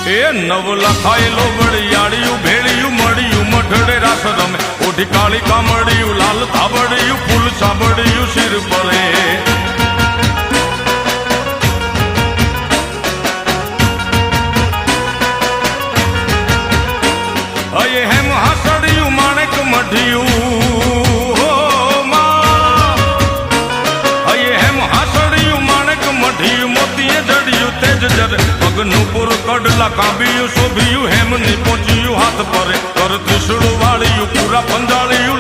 એ નવ લખાયેલો વડિયાળિયું ભેળિયું મળ્યું મઢડે રાસ રમે ઓઢી કાળી કામડિયું લાલ ધાબડિયું ફૂલ સાબડિયું શિર પરે અયે હેમ હાસડિયું માણેક મઢિયું અયે હેમ હાસડિયું માણેક મઢિયું મોતીએ જડિયું તેજ જરે પગનું પુર કડલા કાંબિયું શોભિયું હેમની પહોંચ્યું હાથ પરે કર ત્રિશુળ વાળિયું પૂરા પંજાળિયું